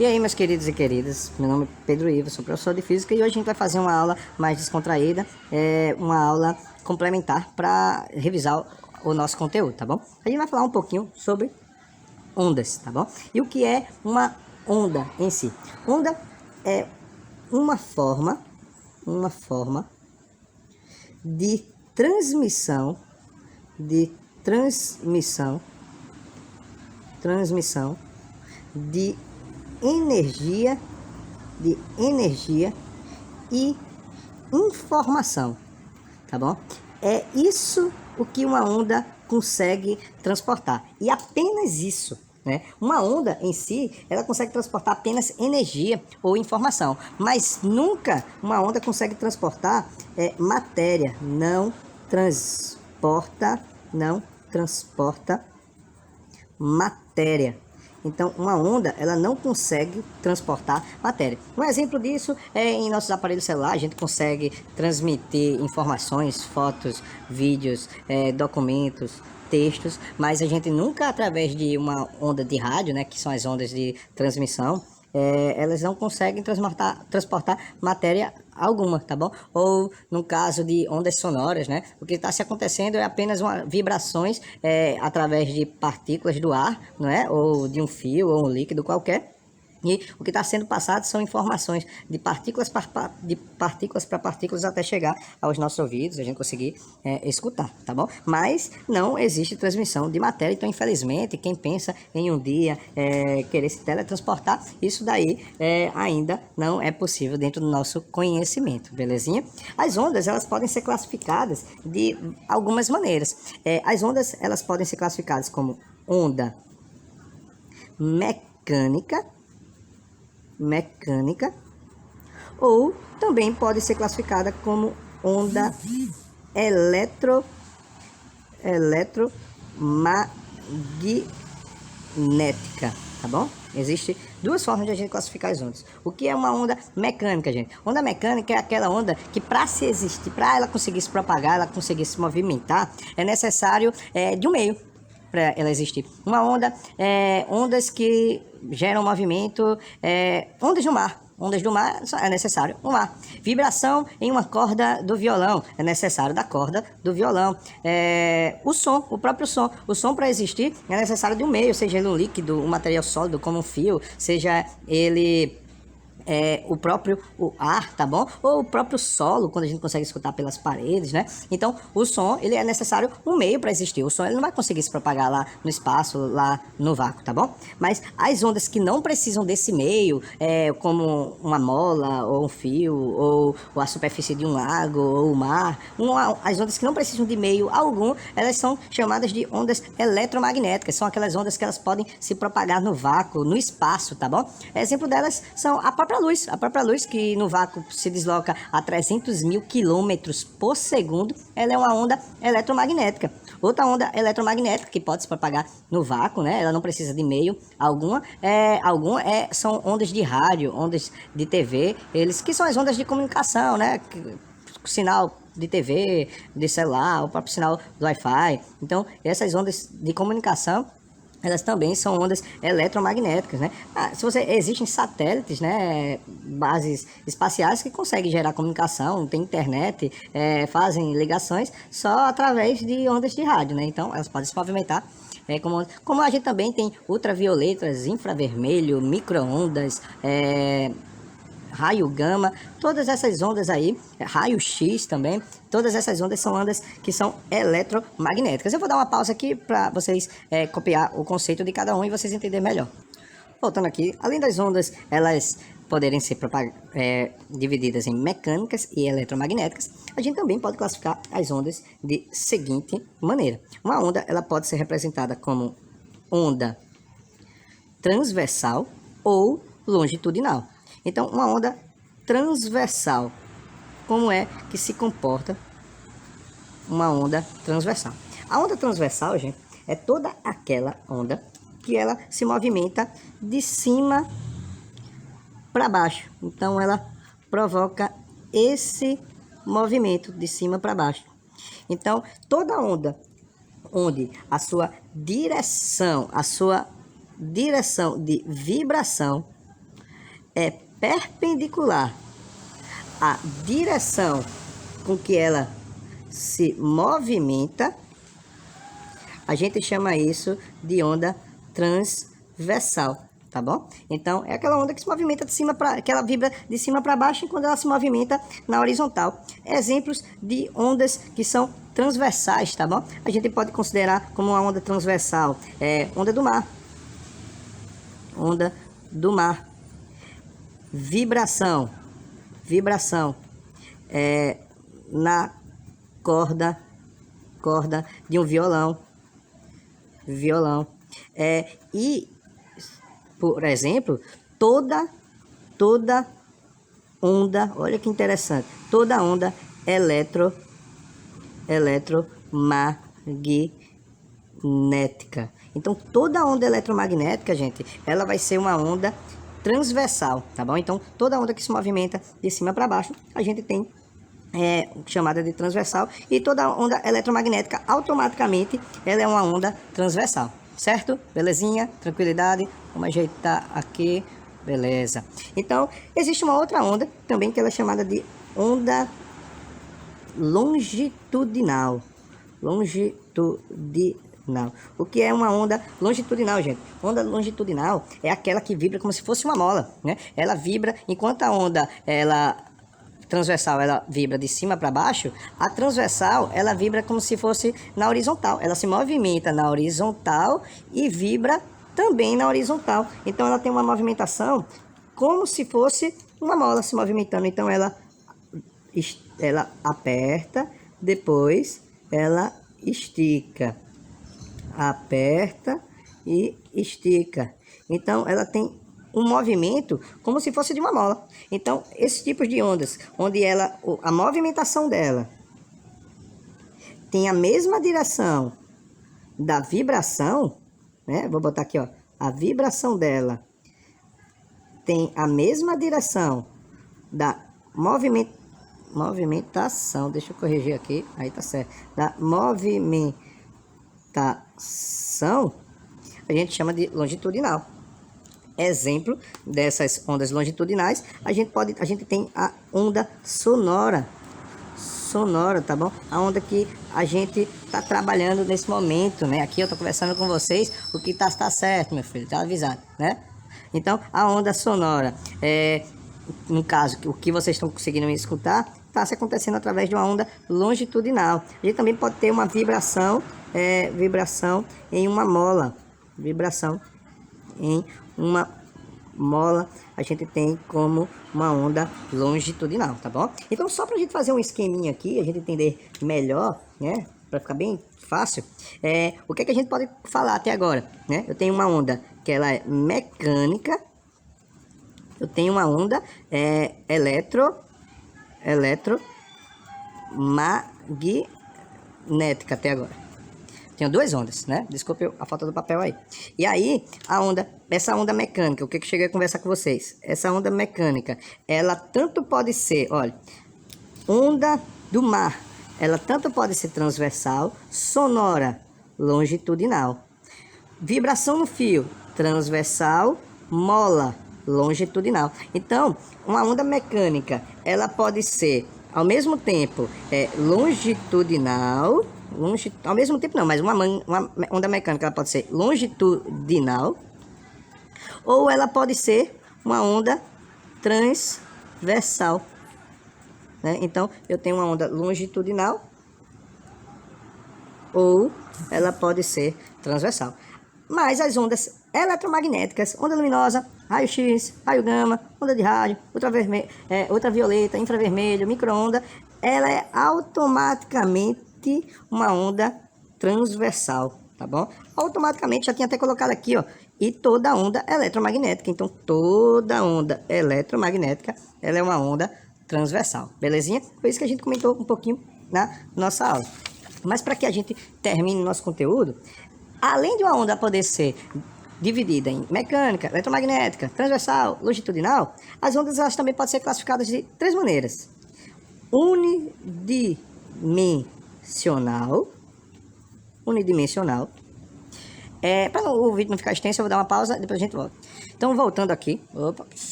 E aí, meus queridos e queridas, meu nome é Pedro Ivo, sou professor de Física e hoje a gente vai fazer uma aula mais descontraída, uma aula complementar para revisar o nosso conteúdo, tá bom? A gente vai falar um pouquinho sobre ondas, tá bom? E o que é uma onda em si? Onda é uma forma de transmissão, transmissão de energia e informação, tá bom? É isso o que uma onda consegue transportar, e apenas isso, né? Uma onda em si, ela consegue transportar apenas energia ou informação, mas nunca uma onda consegue transportar matéria, não transporta matéria. Então, uma onda, ela não consegue transportar matéria. Um exemplo disso é em nossos aparelhos celulares, a gente consegue transmitir informações, fotos, vídeos, documentos, textos, mas a gente nunca, através de uma onda de rádio, né, que são as ondas de transmissão, elas não conseguem transportar matéria alguma, tá bom? Ou no caso de ondas sonoras, né? O que está se acontecendo é apenas vibrações através de partículas do ar, não é? Ou de um fio ou um líquido qualquer. E o que está sendo passado são informações de partículas para partículas até chegar aos nossos ouvidos, a gente conseguir escutar, tá bom? Mas não existe transmissão de matéria, então infelizmente quem pensa em um dia querer se teletransportar, isso daí ainda não é possível dentro do nosso conhecimento, belezinha? As ondas, elas podem ser classificadas de algumas maneiras. As ondas, elas podem ser classificadas como onda mecânica, ou também pode ser classificada como onda eletromagnética, tá bom? Existem duas formas de a gente classificar as ondas. O que é uma onda mecânica, gente? Onda mecânica é aquela onda que, para se existir, para ela conseguir se propagar, ela conseguir se movimentar, é necessário de um meio para ela existir. Uma onda, ondas que geram movimento, ondas do mar. Ondas do mar é necessário o mar. Vibração em uma corda do violão é necessário da corda do violão. O som, o próprio som. O som, para existir, é necessário de um meio, seja ele um líquido, um material sólido como um fio, seja ele o ar, tá bom? Ou o próprio solo, quando a gente consegue escutar pelas paredes, né? Então, o som, ele é necessário um meio para existir. O som, ele não vai conseguir se propagar lá no espaço, lá no vácuo, tá bom? Mas as ondas que não precisam desse meio, como uma mola, ou um fio, ou a superfície de um lago, ou o mar, as ondas que não precisam de meio algum, elas são chamadas de ondas eletromagnéticas. São aquelas ondas que elas podem se propagar no vácuo, no espaço, tá bom? Exemplo delas são a própria luz, que no vácuo se desloca a 300 mil quilômetros por segundo, ela é uma onda eletromagnética. Outra onda eletromagnética que pode se propagar no vácuo, né? Ela não precisa de meio alguma. São ondas de rádio, ondas de TV, que são as ondas de comunicação, né? Sinal de TV, de celular, o próprio sinal do Wi-Fi. Então, essas ondas de comunicação, elas também são ondas eletromagnéticas, né? Existem satélites, né? Bases espaciais que conseguem gerar comunicação, tem internet, fazem ligações só através de ondas de rádio, né? Então, elas podem se movimentar. Como a gente também tem ultravioletas, infravermelho, micro-ondas, raio gama, todas essas ondas aí, raio X também, todas essas ondas são ondas que são eletromagnéticas. Eu vou dar uma pausa aqui para vocês copiar o conceito de cada um e vocês entenderem melhor. Voltando aqui, além das ondas, elas poderem ser divididas em mecânicas e eletromagnéticas, a gente também pode classificar as ondas de seguinte maneira. Uma onda, ela pode ser representada como onda transversal ou longitudinal. Então, uma onda transversal, como é que se comporta uma onda transversal? A onda transversal, gente, é toda aquela onda que ela se movimenta de cima para baixo. Então, ela provoca esse movimento de cima para baixo. Então, toda onda onde a sua direção de vibração é perpendicular à direção com que ela se movimenta, a gente chama isso de onda transversal, tá bom? Então, é aquela onda que se movimenta de cima para, que ela vibra de cima para baixo enquanto ela se movimenta na horizontal. Exemplos de ondas que são transversais, tá bom? A gente pode considerar como uma onda transversal, onda do mar. Onda do mar. Vibração. Vibração. Na corda de um violão. E, por exemplo, toda onda, olha que interessante, toda onda eletromagnética. Então, toda onda eletromagnética, gente, ela vai ser uma onda transversal, tá bom? Então, toda onda que se movimenta de cima para baixo, a gente tem chamada de transversal, e toda onda eletromagnética automaticamente ela é uma onda transversal, certo? Belezinha? Tranquilidade? Vamos ajeitar aqui, beleza. Então, existe uma outra onda também que ela é chamada de onda longitudinal. O que é uma onda longitudinal, gente? Onda longitudinal é aquela que vibra como se fosse uma mola, né? Ela vibra enquanto a onda transversal ela vibra de cima para baixo, a transversal ela vibra como se fosse na horizontal. Ela se movimenta na horizontal e vibra também na horizontal. Então ela tem uma movimentação como se fosse uma mola se movimentando. Então ela aperta, depois ela estica. Aperta e estica. Então ela tem um movimento como se fosse de uma mola. Então, esses tipos de ondas, onde a movimentação dela tem a mesma direção da vibração, né? Vou botar aqui, ó, a vibração dela tem a mesma direção da movimentação, deixa eu corrigir aqui, aí tá certo, da movimentação, a gente chama de longitudinal. Exemplo dessas ondas longitudinais, a gente tem a onda sonora, tá bom? A onda que a gente tá trabalhando nesse momento, né? Aqui eu tô conversando com vocês, o que tá certo, meu filho, tá avisado, né? Então, a onda sonora, no caso, o que vocês estão conseguindo me escutar, está se acontecendo através de uma onda longitudinal. A gente também pode ter uma vibração em uma mola, a gente tem como uma onda longitudinal, tá bom? Então, só para a gente fazer um esqueminha aqui, a gente entender melhor, né? Para ficar bem fácil, o que é que a gente pode falar até agora, né? Eu tenho uma onda que ela é mecânica, eu tenho uma onda eletromagnética até agora. Tenho duas ondas, né? Desculpe a falta do papel aí. E aí, essa onda mecânica, o que eu cheguei a conversar com vocês? Essa onda mecânica, ela tanto pode ser, olha, onda do mar, ela tanto pode ser transversal, sonora, longitudinal. Vibração no fio, transversal, mola, longitudinal. Então, uma onda mecânica, ela pode ser, ao mesmo tempo, longitudinal, ao mesmo tempo não, mas uma onda mecânica ela pode ser longitudinal, ou ela pode ser uma onda transversal, né? Então, eu tenho uma onda longitudinal, ou ela pode ser transversal. Mas as ondas eletromagnéticas, onda luminosa, raio-x, raio gama, onda de rádio, ultravioleta, infravermelho, micro-onda, ela é automaticamente uma onda transversal, tá bom? Automaticamente, já tinha até colocado aqui, ó, e toda onda eletromagnética. Então, toda onda eletromagnética, ela é uma onda transversal, belezinha? Foi isso que a gente comentou um pouquinho na nossa aula. Mas para que a gente termine nosso conteúdo, além de uma onda poder ser dividida em mecânica, eletromagnética, transversal, longitudinal, as ondas elas também podem ser classificadas de três maneiras: unidimensional. Para o vídeo não ficar extenso, eu vou dar uma pausa, depois a gente volta. Então, voltando aqui,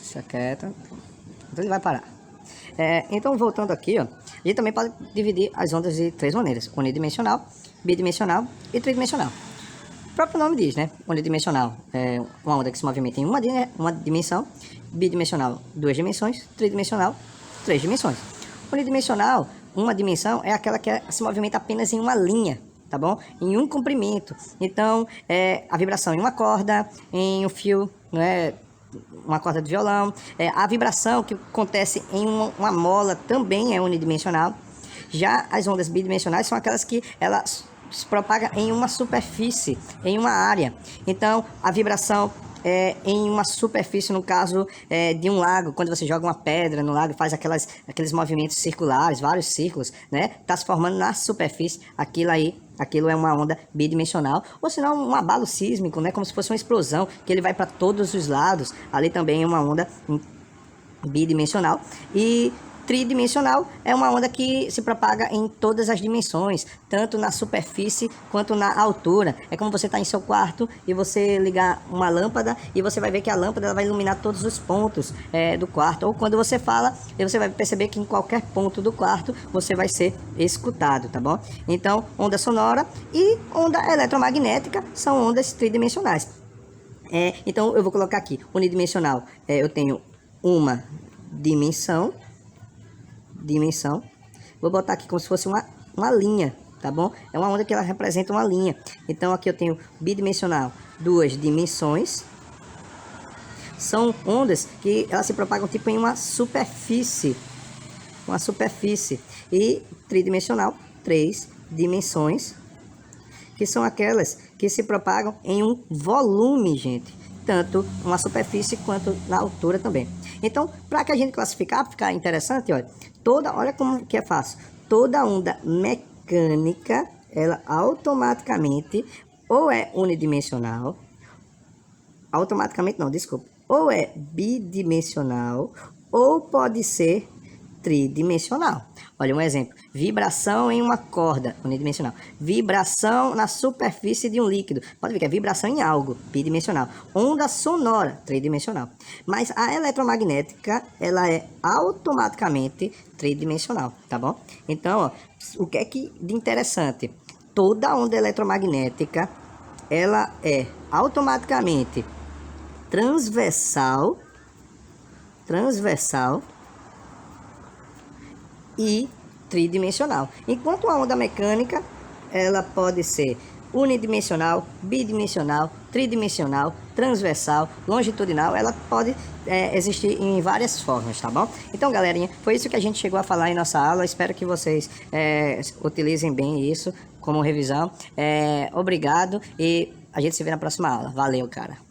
Deixa quieto. Então ele vai parar. Então voltando aqui, ó, a gente também pode dividir as ondas de três maneiras: unidimensional, bidimensional e tridimensional. O próprio nome diz, né? Unidimensional é uma onda que se movimenta em uma dimensão, bidimensional, duas dimensões, tridimensional, três dimensões. Unidimensional, uma dimensão é aquela que se movimenta apenas em uma linha, tá bom? Em um comprimento. Então, a vibração em uma corda, em um fio, né? Uma corda de violão. A vibração que acontece em uma mola também é unidimensional. Já as ondas bidimensionais são aquelas que elas se propagam em uma superfície, em uma área. Então, a vibração em uma superfície, no caso de um lago, quando você joga uma pedra no lago, faz aqueles movimentos circulares, vários círculos, né? Tá se formando na superfície, aquilo é uma onda bidimensional, ou senão um abalo sísmico, né? Como se fosse uma explosão, que ele vai para todos os lados, ali também é uma onda bidimensional. E tridimensional é uma onda que se propaga em todas as dimensões, tanto na superfície quanto na altura. É como você está em seu quarto e você ligar uma lâmpada e você vai ver que a lâmpada ela vai iluminar todos os pontos do quarto. Ou quando você fala, você vai perceber que em qualquer ponto do quarto você vai ser escutado, tá bom? Então, onda sonora e onda eletromagnética são ondas tridimensionais. Então, eu vou colocar aqui, unidimensional, eu tenho uma dimensão, vou botar aqui como se fosse uma linha, tá bom? É uma onda que ela representa uma linha. Então aqui eu tenho bidimensional, duas dimensões. São ondas que elas se propagam tipo em uma superfície. E tridimensional, três dimensões, que são aquelas que se propagam em um volume, gente. Tanto uma superfície quanto na altura também. Então, para que a gente classificar, ficar interessante, olha como que é fácil. Toda onda mecânica, ela automaticamente ou é unidimensional, ou é bidimensional, ou pode ser tridimensional. Olha um exemplo: vibração em uma corda, unidimensional. Vibração na superfície de um líquido, pode ver que é vibração em algo, bidimensional. Onda sonora, tridimensional. Mas a eletromagnética, ela é automaticamente tridimensional, tá bom? Então, o que é que de interessante? Toda onda eletromagnética, ela é automaticamente transversal e tridimensional. Enquanto a onda mecânica, ela pode ser unidimensional, bidimensional, tridimensional, transversal, longitudinal, ela pode existir em várias formas, tá bom? Então, galerinha, foi isso que a gente chegou a falar em nossa aula. Espero que vocês utilizem bem isso como revisão. Obrigado e a gente se vê na próxima aula. Valeu, cara!